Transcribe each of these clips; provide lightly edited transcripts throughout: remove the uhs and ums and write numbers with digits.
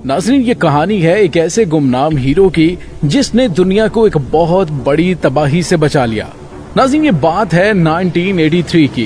नाज़रीन, ये कहानी है एक ऐसे गुमनाम हीरो की जिसने दुनिया को एक बहुत बड़ी तबाही से बचा लिया। नाज़रीन, ये बात है 1983 की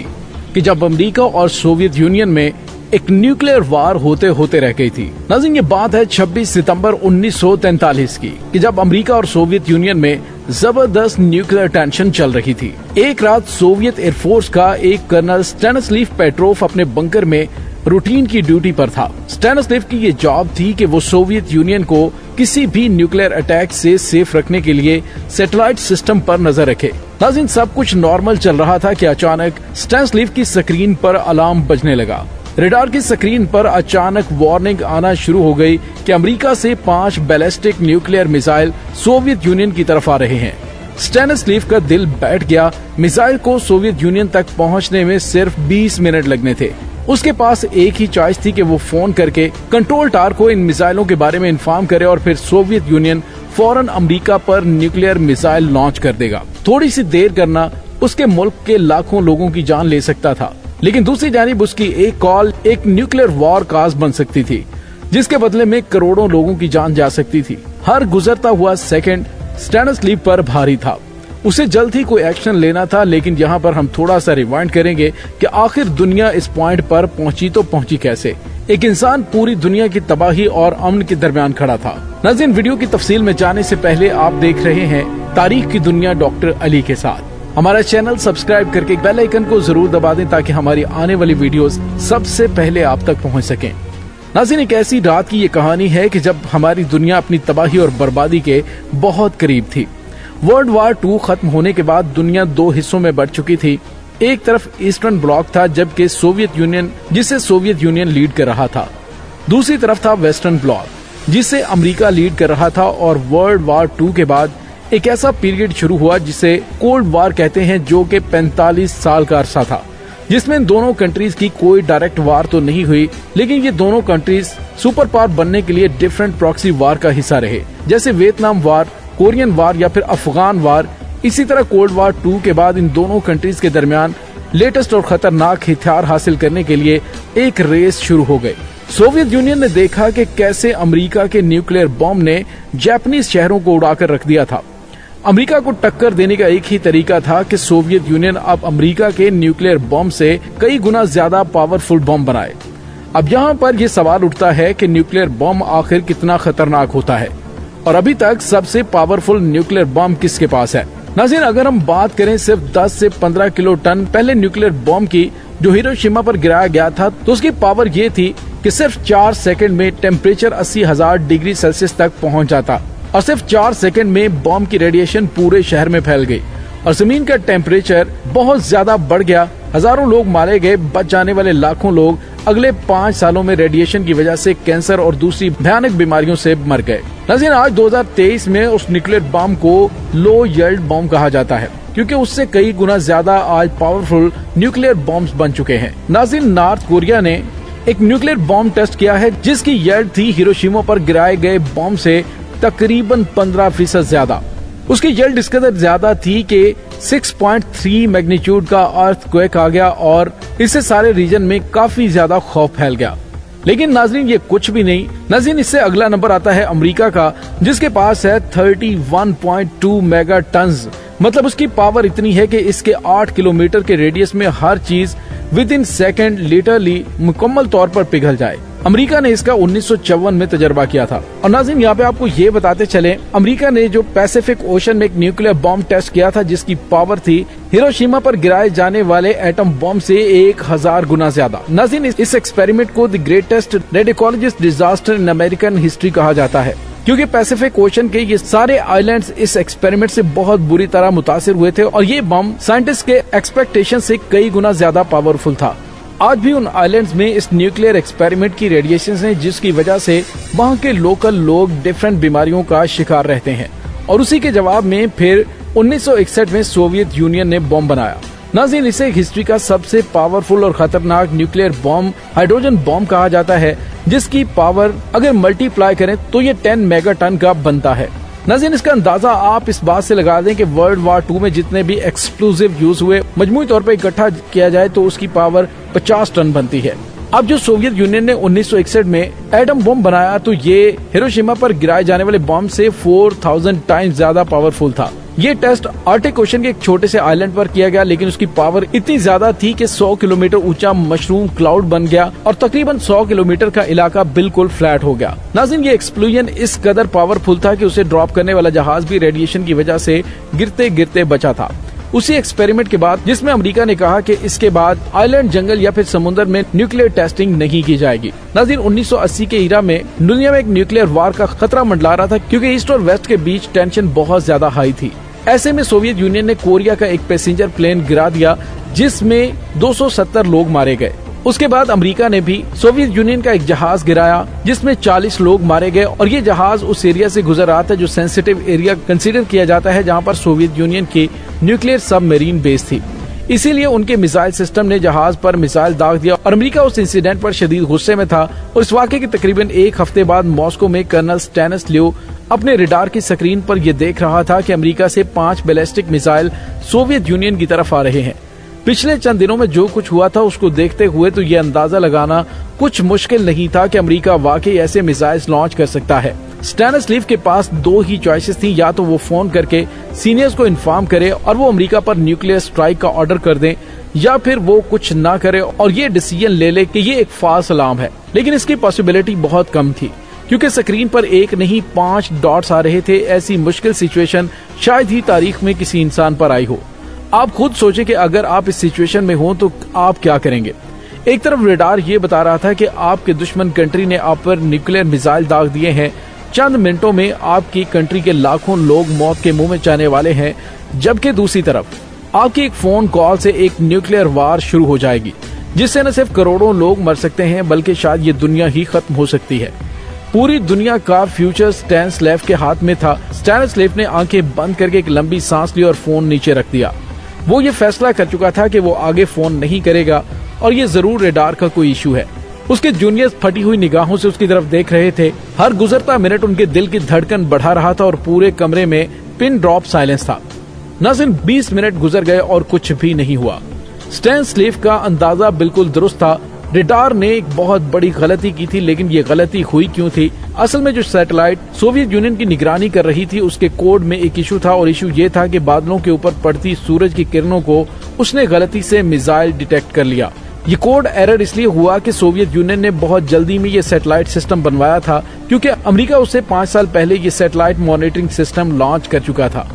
कि जब अमेरिका और सोवियत यूनियन में एक न्यूक्लियर वार होते होते रह गई थी। नाज़रीन, ये बात है 26 सितंबर 1943 की कि जब अमेरिका और सोवियत यूनियन में जबरदस्त न्यूक्लियर टेंशन चल रही थी। एक रात सोवियत एयरफोर्स का एक कर्नल स्टैनिस्लाव पेट्रोव अपने बंकर में रूटीन की ड्यूटी पर था। स्टैनिस्लाव की ये जॉब थी कि वो सोवियत यूनियन को किसी भी न्यूक्लियर अटैक से सेफ रखने के लिए सैटेलाइट सिस्टम पर नजर रखे। नाज़रीन, सब कुछ नॉर्मल चल रहा था कि अचानक स्टैनिस्लाव की स्क्रीन पर अलार्म बजने लगा। रेडार की स्क्रीन पर अचानक वार्निंग आना शुरू हो गई कि अमेरिका से 5 ballistic nuclear missile Soviet union की तरफ आ रहे हैं। स्टैनिस्लाव का दिल बैठ गया। मिसाइल को सोवियत यूनियन तक पहुंचने में सिर्फ 20 मिनट लगने थे। उसके पास एक ही चॉइस थी कि वो फोन करके कंट्रोल टावर को इन मिसाइलों के बारे में इन्फॉर्म करे और फिर सोवियत यूनियन फौरन अमेरिका पर न्यूक्लियर मिसाइल लॉन्च कर देगा। थोड़ी सी देर करना उसके मुल्क के लाखों लोगों की जान ले सकता था, लेकिन दूसरी जानिब उसकी एक कॉल एक न्यूक्लियर वॉर काज बन सकती थी, जिसके बदले में करोड़ों लोगों की जान जा सकती थी। हर गुजरता हुआ सेकंड स्टैनिस्लाव पर भारी था। उसे जल्द ही कोई एक्शन लेना था, लेकिन यहाँ पर हम थोड़ा सा रिवाइंड करेंगे कि आखिर दुनिया इस पॉइंट पर पहुंची तो पहुंची कैसे। एक इंसान पूरी दुनिया की तबाही और अमन के दरमियान खड़ा था। नाज़रीन, वीडियो की तफसील में जाने से पहले आप देख रहे हैं तारीख की दुनिया डॉक्टर अली के साथ। हमारा चैनल सब्सक्राइब करके बेल आइकन को जरूर दबा दें ताकि हमारी आने वाली वीडियोस सबसे पहले आप तक पहुंच सकें। नाज़रीन, एक ऐसी रात की ये कहानी है कि जब हमारी दुनिया अपनी तबाही और बर्बादी के बहुत करीब थी। वर्ल्ड वार 2 खत्म होने के बाद दुनिया 2 हिस्सों में बढ़ चुकी थी। एक तरफ ईस्टर्न ब्लॉक था, जबकि सोवियत यूनियन जिसे सोवियत यूनियन लीड कर रहा था। दूसरी तरफ था वेस्टर्न ब्लॉक जिसे अमेरिका लीड कर रहा था। और वर्ल्ड वार 2 के बाद एक ऐसा पीरियड शुरू हुआ जिसे कोल्ड वार कहते हैं, जो कि 45 साल का अरसा था, जिसमें दोनों कंट्रीज की कोई डायरेक्ट वार तो नहीं हुई, लेकिन ये दोनों कंट्रीज सुपर पावर बनने के लिए डिफरेंट प्रॉक्सी वार का हिस्सा रहे, जैसे वियतनाम वार, कोरियन वार या फिर अफगान वार। इसी तरह कोल्ड वार 2 के बाद इन दोनों कंट्रीज के दरमियान लेटेस्ट और खतरनाक हथियार हासिल करने के लिए एक रेस शुरू हो गई। सोवियत यूनियन ने देखा कि कैसे अमेरिका के न्यूक्लियर बॉम्ब ने जापानीज शहरों को उड़ाकर रख दिया था। अमेरिका को टक्कर देने का एक ही तरीका था कि सोवियत यूनियन अब अमेरिका के न्यूक्लियर बॉम्ब से कई गुना ज्यादा पावरफुल बॉम्ब बनाए। अब यहाँ पर यह सवाल उठता है कि न्यूक्लियर बॉम्ब आखिर कितना खतरनाक होता है और अभी तक सबसे पावरफुल न्यूक्लियर बॉम्ब किसके पास है। नाज़रीन, अगर हम बात करें सिर्फ 10 से 15 किलो टन पहले न्यूक्लियर बॉम्ब की जो हिरोशिमा पर गिराया गया था, तो उसकी पावर ये थी कि सिर्फ 4 सेकंड में टेम्परेचर 80,000 डिग्री सेल्सियस तक पहुंच जाता और सिर्फ 4 सेकंड में बॉम्ब की रेडिएशन पूरे शहर में फैल गई और जमीन का टेम्परेचर बहुत ज्यादा बढ़ गया। हजारों लोग मारे गए, बच जाने वाले लाखों लोग अगले 5 सालों में रेडिएशन की वजह से कैंसर और दूसरी भयानक बीमारियों से मर गए। नाज़रीन, आज 2023 में उस न्यूक्लियर बॉम्ब को लो यील्ड बॉम्ब कहा जाता है, क्योंकि उससे कई गुना ज्यादा आज पावरफुल न्यूक्लियर बॉम्ब्स बन चुके हैं। नाज़रीन, नॉर्थ कोरिया ने एक न्यूक्लियर बॉम्ब टेस्ट किया है जिसकी यील्ड थी हिरोशिमा पर गिराए गए बॉम्ब से तकरीबन 15% ज्यादा। उसकी यील्ड इस कदर ज्यादा थी कि 6.3 मैग्नीट्यूड का अर्थक्वेक आ गया और इससे सारे रीजन में काफी ज्यादा खौफ फैल गया। लेकिन नाज़रीन, ये कुछ भी नहीं। नाज़रीन, इससे अगला नंबर आता है अमेरिका का, जिसके पास है 31.2 मेगा टन्स। मतलब उसकी पावर इतनी है कि इसके 8 किलोमीटर के रेडियस में हर चीज विद इन सेकेंड लिटरली मुकम्मल तौर पर पिघल जाए। अमेरिका ने इसका 1954 में तजर्बा किया था। और नाज़रीन, यहाँ पे आपको ये बताते चले, अमेरिका ने जो पैसिफिक ओशन में एक न्यूक्लियर बॉम्ब टेस्ट किया था जिसकी पावर थी हिरोशिमा पर गिराए जाने वाले एटम बॉम्ब से 1000 गुना ज्यादा। नाज़रीन, इस एक्सपेरिमेंट को the greatest radiological disaster in American history कहा जाता है, क्योंकि पैसिफिक ओशन के ये सारे आइलैंड्स इस एक्सपेरिमेंट से बहुत बुरी तरह मुतासिर हुए थे और ये बम साइंटिस्ट के एक्सपेक्टेशन से कई गुना ज्यादा पावरफुल था। आज भी उन आइलैंड्स में इस न्यूक्लियर एक्सपेरिमेंट की रेडिएशन है, जिसकी वजह से वहाँ के लोकल लोग डिफरेंट बीमारियों का शिकार रहते हैं। और उसी के जवाब में फिर 1961 में सोवियत यूनियन ने बॉम्ब बनाया। नाज़रीन, इसे हिस्ट्री का सबसे पावरफुल और खतरनाक न्यूक्लियर बॉम्ब हाइड्रोजन बॉम्ब कहा जाता है, जिसकी पावर अगर मल्टीप्लाई करें तो ये 10 मेगा टन का बनता है। नाज़रीन, इसका अंदाजा आप इस बात से लगा दें कि वर्ल्ड वार 2 में जितने भी एक्सप्लोजिव यूज हुए मजमूई तौर पर इकट्ठा किया जाए तो उसकी पावर 50 टन बनती है। अब जो सोवियत यूनियन ने 1961 में एटम बम बनाया तो ये हिरोशिमा पर गिराए जाने वाले बम से 4000 टाइम्स ज्यादा पावरफुल था। ये टेस्ट आर्टिक ओशन के एक छोटे से आइलैंड पर किया गया, लेकिन उसकी पावर इतनी ज्यादा थी कि 100 किलोमीटर ऊंचा मशरूम क्लाउड बन गया और तकरीबन 100 किलोमीटर का इलाका बिल्कुल फ्लैट हो गया। नाज़रीन, ये एक्सप्लोजन इस कदर पावरफुल था कि उसे ड्रॉप करने वाला जहाज भी रेडिएशन की वजह से गिरते गिरते बचा था। उसी एक्सपेरिमेंट के बाद जिसमें अमेरिका ने कहा कि इसके बाद आइलैंड, जंगल या फिर समुद्र में न्यूक्लियर टेस्टिंग नहीं की जाएगी। नाज़रीन, 1980 के ईरा में दुनिया में एक न्यूक्लियर वार का खतरा मंडला रहा था, क्योंकि ईस्ट और वेस्ट के बीच टेंशन बहुत ज्यादा हाई थी। ऐसे में सोवियत यूनियन ने कोरिया का एक पैसेंजर प्लेन गिरा दिया, जिसमें 270 लोग मारे गए। उसके बाद अमेरिका ने भी सोवियत यूनियन का एक जहाज गिराया, जिसमें 40 लोग मारे गए और ये जहाज उस एरिया से गुजर रहा था जो सेंसिटिव एरिया कंसीडर किया जाता है, जहां पर सोवियत यूनियन की न्यूक्लियर सबमरीन बेस थी। इसीलिए उनके मिसाइल सिस्टम ने जहाज पर मिसाइल दाग दिया और अमेरिका उस इंसिडेंट पर शदीद गुस्से में था। और इस वाक़े के तकरीबन एक हफ्ते बाद मॉस्को में कर्नल स्टैनिस्लिव अपने रडार की स्क्रीन पर यह देख रहा था कि अमेरिका से 5 बैलिस्टिक मिसाइल सोवियत यूनियन की तरफ आ रहे हैं। पिछले चंद दिनों में जो कुछ हुआ था उसको देखते हुए तो ये अंदाजा लगाना कुछ मुश्किल नहीं था कि अमेरिका वाकई ऐसे मिसाइल्स लॉन्च कर सकता है। स्टैनिस्लिव के पास 2 ही चॉइसेस थी, या तो वो फोन करके सीनियर्स को इन्फॉर्म करे और वो अमेरिका पर न्यूक्लियर स्ट्राइक का ऑर्डर कर दें, या फिर वो कुछ ना करे और ये डिसीजन ले ले कि ये एक फाल्स अलार्म है। लेकिन इसकी पॉसिबिलिटी बहुत कम थी, क्योंकि स्क्रीन पर एक नहीं 5 डॉट्स आ रहे थे। ऐसी मुश्किल सिचुएशन शायद ही तारीख में किसी इंसान पर आई हो। आप खुद सोचें कि अगर आप इस सिचुएशन में हो तो आप क्या करेंगे। एक तरफ रडार ये बता रहा था कि आपके दुश्मन कंट्री ने आप पर न्यूक्लियर मिसाइल दाग दिए हैं, चंद मिनटों में आपकी कंट्री के लाखों लोग मौत के मुंह में जाने वाले हैं, जबकि दूसरी तरफ आपकी एक फोन कॉल से एक न्यूक्लियर वार शुरू हो जाएगी, जिससे न सिर्फ करोड़ों लोग मर सकते हैं बल्कि शायद ये दुनिया ही खत्म हो सकती है। पूरी दुनिया का फ्यूचर स्टैनिस्लिव के हाथ में था। स्टैनिस्लिव ने आंखें बंद करके एक लंबी सांस ली और फोन नीचे रख दिया। वो ये फैसला कर चुका था कि वो आगे फोन नहीं करेगा और ये जरूर रडार का कोई इशू है। उसके जूनियर्स फटी हुई निगाहों से उसकी तरफ देख रहे थे। हर गुजरता मिनट उनके दिल की धड़कन बढ़ा रहा था और पूरे कमरे में पिन ड्रॉप साइलेंस था। नाज़रीन, 20 मिनट गुजर गए और कुछ भी नहीं हुआ। स्टैनिस्लिव का अंदाजा बिल्कुल दुरुस्त था। रडार ने एक बहुत बड़ी गलती की थी, लेकिन ये गलती हुई क्यों थी? असल में जो सैटेलाइट सोवियत यूनियन की निगरानी कर रही थी उसके कोड में एक इशू था, और इशू ये था कि बादलों के ऊपर पड़ती सूरज की किरणों को उसने गलती से मिसाइल डिटेक्ट कर लिया। ये कोड एरर इसलिए हुआ कि सोवियत यूनियन ने बहुत जल्दी में ये सैटेलाइट सिस्टम बनवाया था, क्योंकि अमेरिका उससे 5 साल पहले ये सैटेलाइट मॉनिटरिंग सिस्टम लॉन्च कर चुका था।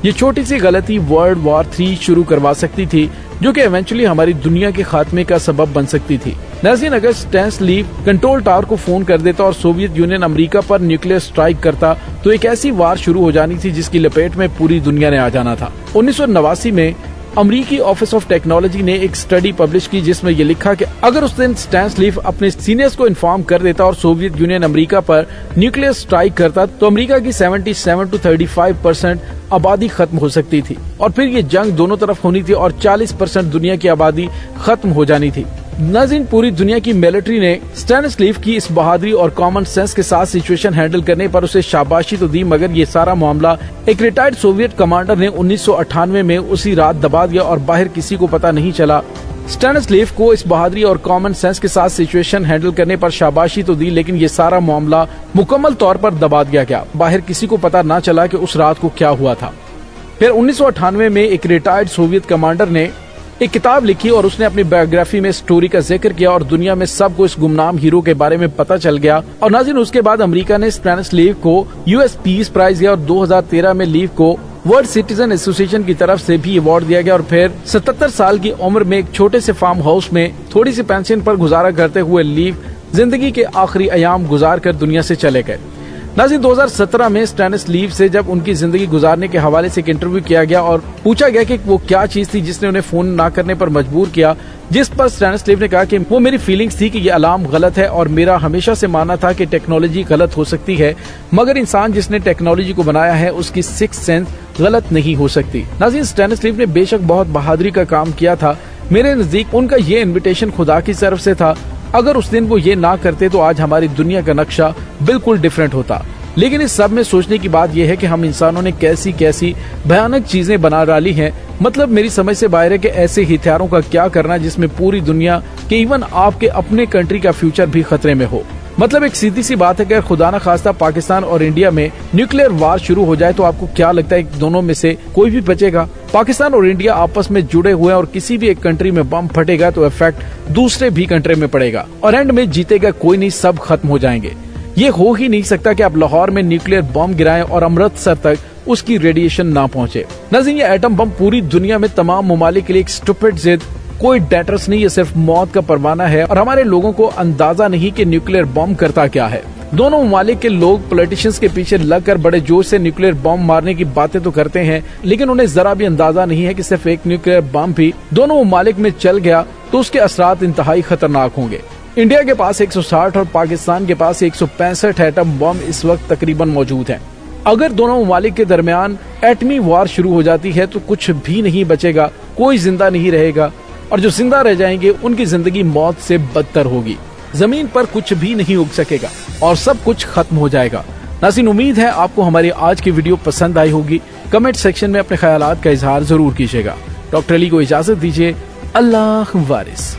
ये छोटी सी गलती वर्ल्ड वॉर 3 शुरू करवा सकती थी, जो कि इवेंचुअली हमारी दुनिया के खात्मे का सबब बन सकती थी। नाज़रीन, अगर स्टैनिस्लिव कंट्रोल टावर को फोन कर देता और सोवियत यूनियन अमेरिका पर न्यूक्लियर स्ट्राइक करता तो एक ऐसी वार शुरू हो जानी थी जिसकी लपेट में पूरी दुनिया ने आ जाना था। 1989 में अमेरिकी ऑफिस ऑफ टेक्नोलॉजी ने एक स्टडी पब्लिश की, जिसमें ये लिखा कि अगर उस दिन स्टैनिस्लिव अपने सीनियर्स को इन्फॉर्म कर देता और सोवियत यूनियन अमेरिका पर न्यूक्लियर स्ट्राइक करता तो अमेरिका की 77 to 35% आबादी खत्म हो सकती थी, और फिर ये जंग दोनों तरफ होनी थी और 40% दुनिया की आबादी खत्म हो जानी थी। नाज़रीन, पूरी दुनिया की मिलिट्री ने स्टैनिस्लिव की इस बहादुरी और कॉमन सेंस के साथ सिचुएशन हैंडल करने पर उसे शाबाशी तो दी, मगर ये सारा मामला एक रिटायर्ड सोवियत कमांडर ने 1998 में उसी रात दबा दिया और बाहर किसी को पता नहीं चला। स्टैनिस्लिव को इस बहादुरी और कॉमन सेंस के साथ सिचुएशन हैंडल करने पर शाबाशी तो दी, लेकिन ये सारा मामला मुकम्मल तौर पर दबा दिया गया। बाहर किसी को पता न चला कि उस रात को क्या हुआ था। फिर 1998 में एक रिटायर्ड सोवियत कमांडर ने एक किताब लिखी और उसने अपनी बायोग्राफी में स्टोरी का जिक्र किया और दुनिया में सबको इस गुमनाम हीरो के बारे में पता चल गया। और नाज़रीन, उसके बाद अमेरिका ने स्टैनिस्लिव को यूएस पीस प्राइज दिया और 2013 में लीव को वर्ल्ड सिटीजन एसोसिएशन की तरफ से भी अवार्ड दिया गया। और फिर 77 साल की उम्र में एक छोटे से फार्म हाउस में थोड़ी सी पेंशन पर गुजारा करते हुए लीव जिंदगी के आखिरी अयाम गुजार कर दुनिया से चले गए। नाज़रीन, 2017 में स्टैनिस्लिव से जब उनकी जिंदगी गुजारने के हवाले से एक इंटरव्यू किया गया और पूछा गया कि वो क्या चीज थी जिसने उन्हें फोन ना करने पर मजबूर किया, जिस पर स्टैनिस्लिव ने कहा कि वो मेरी फीलिंग्स थी कि ये अलार्म गलत है और मेरा हमेशा से मानना था कि टेक्नोलॉजी गलत हो सकती है, मगर इंसान जिसने टेक्नोलॉजी को बनाया है उसकी सिक्स्थ सेंस गलत नहीं हो सकती। नाज़रीन, स्टैनिस्लिव ने बेशक बहुत बहादुरी का काम किया था। मेरे नजदीक उनका ये इन्विटेशन खुदा की तरफ से था। अगर उस दिन वो ये ना करते तो आज हमारी दुनिया का नक्शा बिल्कुल डिफरेंट होता। लेकिन इस सब में सोचने की बात यह है कि हम इंसानों ने कैसी कैसी भयानक चीजें बना डाली हैं। मतलब मेरी समझ से बाहर है कि ऐसे हथियारों का क्या करना जिसमें पूरी दुनिया कि इवन आपके अपने कंट्री का फ्यूचर भी खतरे में हो। मतलब एक सीधी सी बात है कि अगर खुदा न खास्ता पाकिस्तान और इंडिया में न्यूक्लियर वार शुरू हो जाए तो आपको क्या लगता है कि दोनों में से कोई भी बचेगा? पाकिस्तान और इंडिया आपस में जुड़े हुए हैं और किसी भी एक कंट्री में बम फटेगा तो इफेक्ट दूसरे भी कंट्री में पड़ेगा और एंड में जीतेगा कोई नहीं, सब खत्म हो जाएंगे। ये हो ही नहीं सकता कि आप लाहौर में न्यूक्लियर बम गिराएं और अमृतसर तक उसकी रेडिएशन ना पहुंचे। नाज़रीन, ये एटम बम पूरी दुनिया में तमाम ममालिक के लिए एक स्टूपिड जिद, कोई डेंजरस नहीं, ये सिर्फ मौत का परवाना है और हमारे लोगों को अंदाजा नहीं कि न्यूक्लियर बम करता क्या है। दोनों ममालिक के लोग पॉलिटिशियंस के पीछे लगकर बड़े जोश से न्यूक्लियर बम मारने की बातें तो करते हैं, लेकिन उन्हें जरा भी अंदाजा नहीं है कि सिर्फ एक न्यूक्लियर बम भी दोनों ममालिक में चल गया तो उसके असरात इंतहाई खतरनाक होंगे। इंडिया के पास 160 और पाकिस्तान के पास 165 एटम बम इस वक्त तकरीबन मौजूद हैं। अगर दोनों ममालिक के दरमियान एटमी वार शुरू हो जाती है तो कुछ भी नहीं बचेगा, कोई जिंदा नहीं रहेगा और जो जिंदा रह जाएंगे उनकी जिंदगी मौत से बदतर होगी। जमीन पर कुछ भी नहीं उग सकेगा और सब कुछ खत्म हो जाएगा। नाज़रीन, उम्मीद है आपको हमारी आज की वीडियो पसंद आई होगी। कमेंट सेक्शन में अपने ख्यालात का इजहार जरूर कीजिएगा। डॉक्टर अली को इजाजत दीजिए। अल्लाह वारिस।